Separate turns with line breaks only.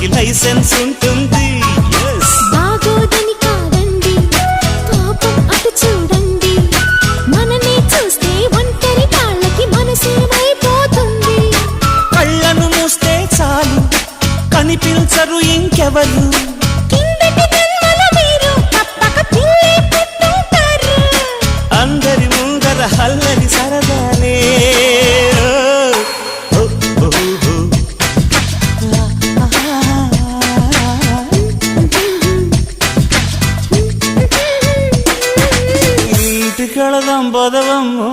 వాళ్ళకి లైసెన్స్ ఉంటుంది.
బాగోదని కాదండి పాపం అటు చూడండి, మననే చూస్తే ఒంటరి వాళ్ళకి మనసేమైపోతుంది.
కళ్ళను మూస్తే చాలు కనిపించరు ఇంకెవరు,
కిందటి జన్మల మీరు తప్పక పిల్లి పుట్టుంటారు.
అందరి ముందర హల్లరి సరదాలే. ఓ, ఓ, ఓ, ఓ. ఇంటికెళదాం పదవమ్మో.